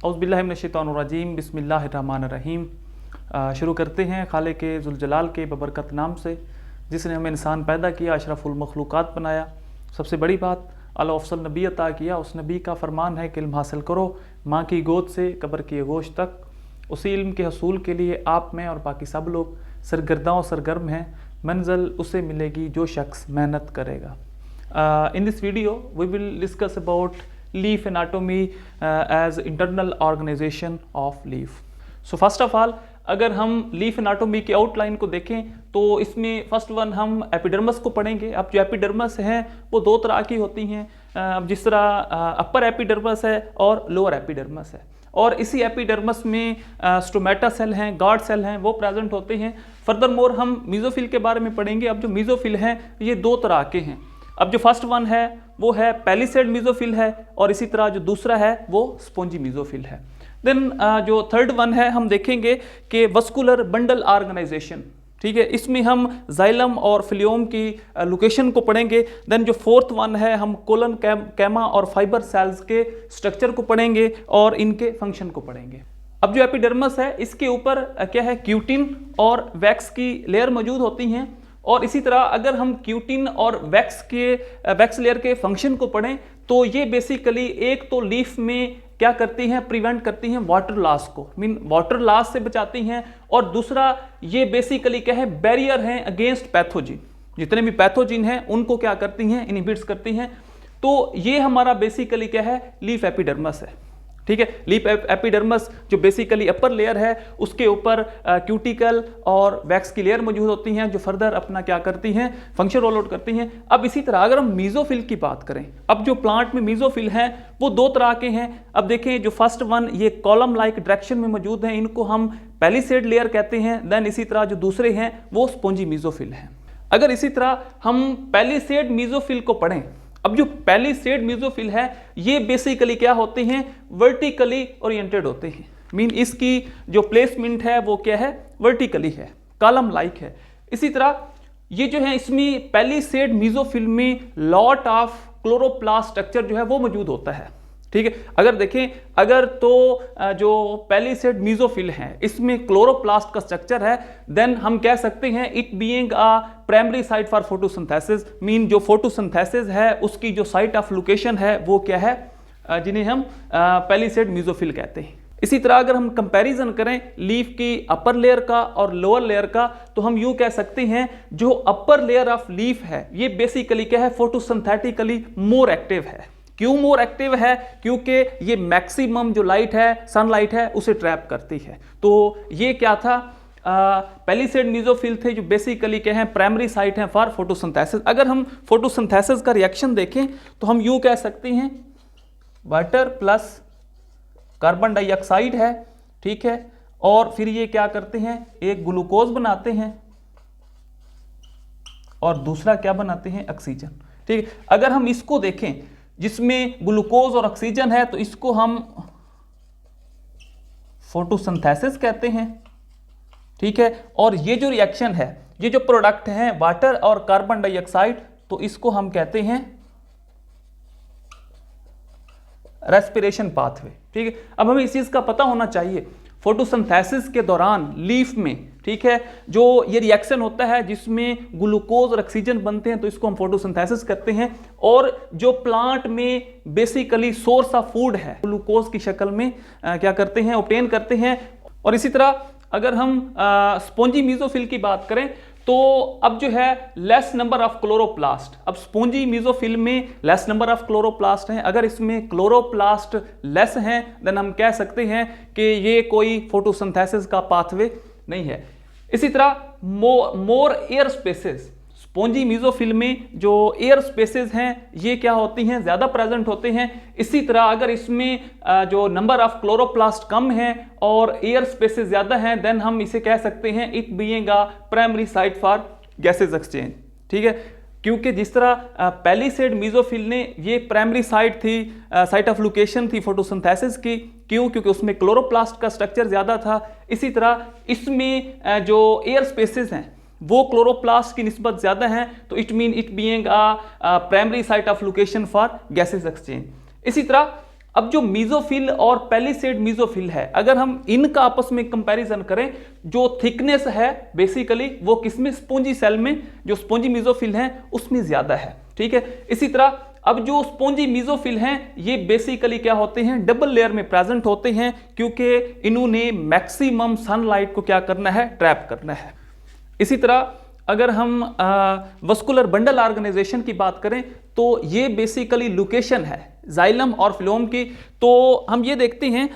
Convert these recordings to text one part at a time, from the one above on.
औज़ुबिल्लाहिमिनश्शैतानिर्रजीम बिस्मिल्लाहिर्रहमानिर्रहीम। शुरू करते हैं खालिक़ के ज़ुल-जलाल के बबरकत नाम से, जिसने हमें इंसान पैदा किया, अशरफुल मखलूक़ात बनाया, सबसे बड़ी बात आला अफ़ज़ल नबी अता किया। उस नबी का फरमान है कि इल्म हासिल करो माँ की गोद से कब्र की आगोश तक। उसी इल्म के हसूल के लिए आप में और बाकी सब लोग सरगर्दा और सरगर्म हैं। मंज़िल उसे मिलेगी जो शख्स मेहनत करेगा। In this video we will discuss about leaf anatomy as internal organization of leaf. So first of all, अगर हम लीफ एनाटोमी की आउटलाइन को देखें तो इसमें फर्स्ट वन हम एपिडर्मस को पढ़ेंगे। अब जो एपिडर्मस हैं वो दो तरह की होती हैं। अब जिस तरह अपर एपिडर्मस है और लोअर एपिडर्मस है, और इसी एपिडर्मस में स्टोमेटा सेल हैं, गार्ड सेल हैं, वो प्रेजेंट होते हैं। फर्दर मोर हम मीजोफिल के बारे में पढ़ेंगे। अब जो मीजोफिल हैं ये दो तरह के हैं। अब जो फर्स्ट वन है वो है पैलिसेड मीजोफिल है, और इसी तरह जो दूसरा है वो स्पॉन्जी मीजोफिल है। देन जो थर्ड वन है हम देखेंगे कि वस्कुलर बंडल ऑर्गेनाइजेशन, ठीक है, इसमें हम जाइलम और फिलियोम की लोकेशन को पढ़ेंगे। देन जो फोर्थ वन है हम कोलन कैमा और फाइबर सेल्स के स्ट्रक्चर को पढ़ेंगे और इनके फंक्शन को पढ़ेंगे। अब जो एपिडर्मस है इसके ऊपर क्या है, क्यूटिन और वैक्स की लेयर मौजूद होती हैं। और इसी तरह अगर हम क्यूटिन और वैक्स लेयर के फंक्शन को पढ़ें तो ये बेसिकली एक तो लीफ में क्या करती हैं, प्रिवेंट करती हैं वाटर लॉस को, मीन वाटर लॉस से बचाती हैं। और दूसरा ये बेसिकली क्या है, बैरियर हैं अगेंस्ट पैथोजिन। जितने भी पैथोजिन हैं उनको क्या करती हैं, इनहिबिट्स करती हैं। तो ये हमारा बेसिकली क्या है, लीफ एपिडर्मस है। ठीक है, लीफ एपिडर्मस जो बेसिकली अपर लेयर है उसके ऊपर क्यूटिकल और वैक्स की लेयर मौजूद होती हैं जो फर्दर अपना क्या करती हैं, फंक्शन रोल आउट करती हैं। अब इसी तरह अगर हम मीजोफिल की बात करें, अब जो प्लांट में मीजोफिल हैं वो दो तरह के हैं। अब देखें जो फर्स्ट वन ये कॉलम लाइक डायरेक्शन में मौजूद हैं, इनको हम पैलिसेड लेयर कहते हैं। देन इसी तरह जो दूसरे हैं वो स्पॉन्जी मीजोफिल हैं। अगर इसी तरह हम पैलिसेड मीजोफिल को पढ़ें, अब जो पैलिसेड मीजोफिल है ये बेसिकली क्या होते हैं, वर्टिकली ओरिएंटेड होते हैं। मीन इसकी जो प्लेसमेंट है वो क्या है, वर्टिकली है, कॉलम लाइक है। इसी तरह ये जो है इसमें पैलिसेड मीजोफिल में लॉट ऑफ क्लोरोप्लास्ट स्ट्रक्चर जो है वो मौजूद होता है। ठीक है, अगर देखें अगर तो जो पैलिसेड मीजोफिल है इसमें क्लोरोप्लास्ट का स्ट्रक्चर है, देन हम कह सकते हैं it being a primary site for photosynthesis. Mean जो फोटोसिंथेसिस है उसकी जो साइट ऑफ लोकेशन है वो क्या है, जिन्हें हम पैलिसेड मीजोफिल कहते हैं। इसी तरह अगर हम कंपैरिजन करें लीफ की अपर लेयर का और लोअर लेयर का, तो हम यूं कह सकते हैं जो अपर लेयर ऑफ लीफ है ये बेसिकली क्या है, फोटोसिंथेटिकली मोर एक्टिव है। क्यों मोर एक्टिव है, क्योंकि ये मैक्सिमम जो लाइट है, सनलाइट है, उसे ट्रैप करती है। तो ये क्या था, पैलिसेड मीजोफिल थे जो बेसिकली क्या है, प्राइमरी साइट है फॉर फोटोसिंथेसिस। अगर हम फोटोसिंथेसिस का रिएक्शन देखें तो हम यूं कह सकते हैं वाटर प्लस कार्बन डाइऑक्साइड है, ठीक है, और फिर ये क्या करते हैं, एक ग्लूकोज बनाते हैं और दूसरा क्या बनाते हैं, ऑक्सीजन। ठीक है, अगर हम इसको देखें जिसमें ग्लूकोज और ऑक्सीजन है तो इसको हम फोटोसिंथेसिस कहते हैं। ठीक है, और ये जो रिएक्शन है, ये जो प्रोडक्ट है वाटर और कार्बन डाइऑक्साइड, तो इसको हम कहते हैं रेस्पिरेशन पाथवे। ठीक है, अब हमें इस चीज का पता होना चाहिए फोटोसिंथेसिस के दौरान लीफ में, ठीक है, जो ये रिएक्शन होता है जिसमें ग्लूकोज और ऑक्सीजन बनते हैं तो इसको हम फोटोसिंथेसिस करते हैं। और जो प्लांट में बेसिकली सोर्स ऑफ फूड है ग्लूकोज की शक्ल में क्या करते हैं, ऑब्टेन करते हैं। और इसी तरह अगर हम स्पॉन्जी मीजोफिल की बात करें तो अब जो है लेस नंबर ऑफ क्लोरोप्लास्ट, अब स्पॉन्जी मीजोफिल में लेस नंबर ऑफ क्लोरोप्लास्ट हैं। अगर इसमें क्लोरोप्लास्ट लेस हैं देन हम कह सकते हैं कि ये कोई फोटोसिंथेसिस का पाथवे नहीं है। इसी तरह मोर एयर स्पेसेस, स्पॉन्जी मीजोफिल में जो एयर स्पेसेस हैं ये क्या होती हैं, ज़्यादा प्रेजेंट होते हैं। इसी तरह अगर इसमें जो नंबर ऑफ क्लोरोप्लास्ट कम है और एयर स्पेसेस ज़्यादा हैं, देन हम इसे कह सकते हैं it being a primary site for gases exchange. ठीक है, क्योंकि जिस तरह पैलिसेड मीजोफिल ने ये प्राइमरी साइट थी, साइट ऑफ लोकेशन थी फोटोसिंथेसिस की, क्यों, क्योंकि उसमें क्लोरोप्लास्ट का स्ट्रक्चर ज़्यादा था। इसी तरह इसमें जो एयर स्पेसेस हैं वो क्लोरोप्लास्ट की निस्बत ज़्यादा है, तो it mean it being a primary site of location for gases exchange. इसी तरह अब जो मीजोफिल और पैलिसेड मीजोफिल है, अगर हम इनका आपस में कंपैरिजन करें, जो थिकनेस है बेसिकली वो किसमें, स्पोंजी सेल में, जो स्पोंजी मीजोफिल है उसमें ज्यादा है, ठीक है। इसी तरह अब जो स्पोंजी मीजोफिल हैं ये बेसिकली क्या होते हैं, डबल लेयर में प्रेजेंट होते हैं, क्योंकि इन्होंने मैक्सिमम सनलाइट को क्या करना है, ट्रैप करना है। इसी तरह अगर हम वस्कुलर बंडल ऑर्गेनाइजेशन की बात करें तो ये बेसिकली लोकेशन है जाइलम और फ्लोएम की। तो हम ये देखते हैं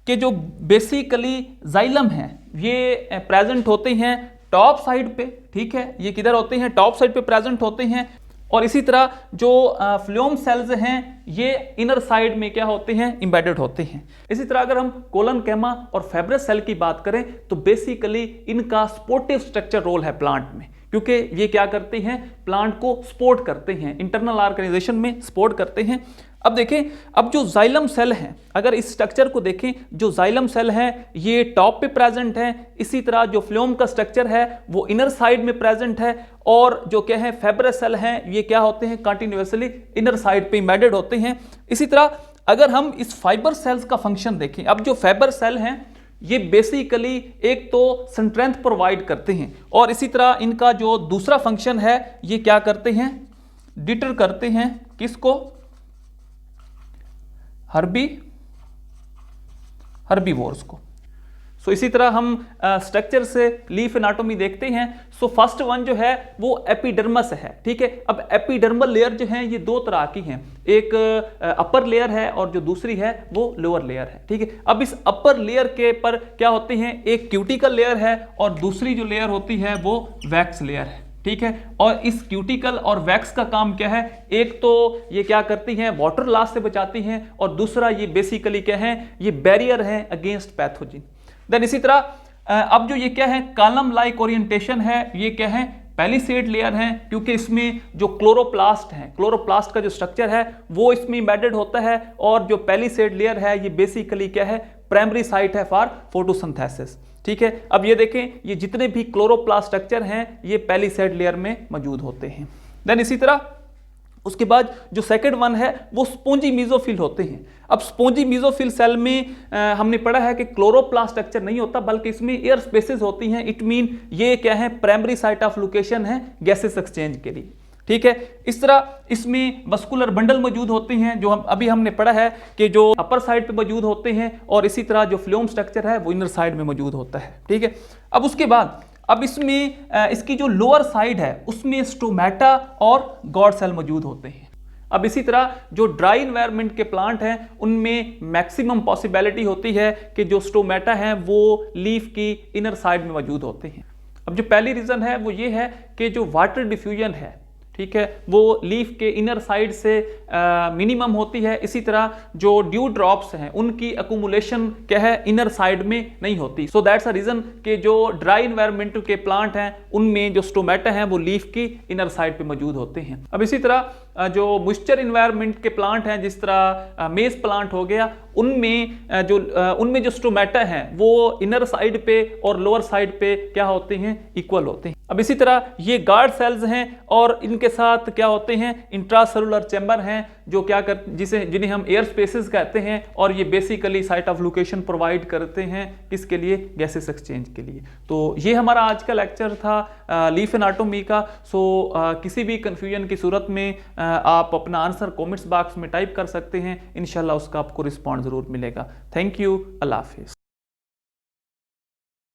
कि जो बेसिकली जाइलम है ये प्रेजेंट होते हैं टॉप साइड पे, ठीक है, ये किधर होते हैं, टॉप साइड पे प्रेजेंट होते हैं। और इसी तरह जो फ्लोएम सेल्स हैं ये इनर साइड में क्या होते हैं, इंबेडेड होते हैं। इसी तरह अगर हम कोलनकेमा और फेब्रस सेल की बात करें तो बेसिकली इनका सपोर्टिव स्ट्रक्चर रोल है प्लांट में, क्योंकि ये क्या करते हैं, प्लांट को सपोर्ट करते हैं, इंटरनल ऑर्गेनाइजेशन में सपोर्ट करते हैं। अब देखें, अब जो जाइलम सेल हैं, अगर इस स्ट्रक्चर को देखें, जो जाइलम सेल है ये टॉप पे प्रेजेंट है। इसी तरह जो फ्लोएम का स्ट्रक्चर है वो इनर साइड में प्रेजेंट है, और जो क्या है फेब्रस सेल हैं ये क्या होते हैं, कंटिन्यूअसली इनर साइड पे एम्बेडेड होते हैं। इसी तरह अगर हम इस फाइबर सेल्स का फंक्शन देखें, अब जो फाइबर सेल हैं ये बेसिकली एक तो स्ट्रेंथ प्रोवाइड करते हैं, और इसी तरह इनका जो दूसरा फंक्शन है ये क्या करते हैं, डिटर करते हैं किसको, हर्बीवोर्स को। सो इसी तरह हम स्ट्रक्चर से लीफ एनाटॉमी देखते हैं। सो फर्स्ट वन जो है वो एपिडर्मस है, ठीक है। अब एपिडर्मल लेयर जो है ये दो तरह की हैं, एक अपर लेयर है और जो दूसरी है वो लोअर लेयर है, ठीक है। अब इस अपर लेयर के पर क्या होते हैं, एक क्यूटिकल लेयर है और दूसरी जो लेयर होती है वो वैक्स लेयर है, ठीक है। और इस क्यूटिकल और वैक्स का काम क्या है, एक तो ये क्या करती हैं, वाटर लॉस से बचाती हैं, और दूसरा ये बेसिकली क्या है, ये बैरियर है अगेंस्ट पैथोजन। देन इसी तरह अब जो ये क्या है, कॉलम लाइक ओरिएंटेशन है, ये क्या है, पैलिसेड लेयर है, क्योंकि इसमें जो क्लोरोप्लास्ट है, क्लोरोप्लास्ट का जो स्ट्रक्चर है वो इसमें एम्बेडेड होता है, और जो पैलिसेड लेयर है ये बेसिकली क्या है, प्राइमरी साइट है फॉर फोटोसिंथेसिस, ठीक है। अब ये देखें, ये जितने भी क्लोरोप्लास्ट स्ट्रक्चर हैं ये पैलिसेड लेयर में मौजूद होते हैं। देन इसी तरह उसके बाद जो सेकंड वन है वो स्पोंजी मीजोफिल होते हैं। अब स्पोंजी मीजोफिल सेल में हमने पढ़ा है कि क्लोरोप्लास्ट स्ट्रक्चर नहीं होता, बल्कि इसमें एयर स्पेसेस होती हैं। इट मीन ये क्या है, प्राइमरी साइट ऑफ लोकेशन है गैसेस एक्सचेंज के लिए, ठीक है। इस तरह इसमें वस्कुलर बंडल मौजूद होते हैं, जो हमने पढ़ा है कि जो अपर साइड पे मौजूद होते हैं, और इसी तरह जो फ्लोएम स्ट्रक्चर है वो इनर साइड में मौजूद होता है, ठीक है। अब उसके बाद अब इसमें इसकी जो लोअर साइड है उसमें स्टोमेटा और गॉड सेल मौजूद होते हैं। अब इसी तरह जो ड्राई इन्वायरमेंट के प्लांट हैं उनमें मैक्सिमम पॉसिबिलिटी होती है कि जो स्टोमेटा हैं वो लीफ की इनर साइड में मौजूद होते हैं। अब जो पहली रीजन है वो ये है कि जो वाटर डिफ्यूजन है, ठीक है, वो लीफ के इनर साइड से मिनिमम होती है। इसी तरह जो ड्यू ड्रॉप्स हैं उनकी अकुमुलेशन क्या है, इनर साइड में नहीं होती। सो दैट्स अ रीजन कि जो ड्राई इन्वायरमेंट के प्लांट हैं उनमें जो स्टोमेटा हैं वो लीफ की इनर साइड पे मौजूद होते हैं। अब इसी तरह जो मॉइस्चर इन्वायरमेंट के प्लांट हैं, जिस तरह मेज प्लांट हो गया, उनमें जो स्टोमेटा हैं वो इनर साइड पे और लोअर साइड पे क्या होते हैं, इक्वल होते हैं। अब इसी तरह ये गार्ड सेल्स हैं और इनके साथ क्या होते हैं, इंट्रासेलुलर चैम्बर हैं, जो क्या कर जिन्हें हम एयर स्पेसेस कहते हैं, और ये basically site of location provide करते हैं किसके लिए, गैसेस एक्सचेंज के लिए। तो ये हमारा आज का लेक्चर था लीफ एनाटॉमी का। सो किसी भी कंफ्यूजन की सूरत में आप अपना आंसर कमेंट्स बॉक्स में टाइप कर सकते हैं, इंशाल्लाह उसका आपको रिस्पॉन्स जरूर मिलेगा। थैंक यू, अल्लाह हाफिज़।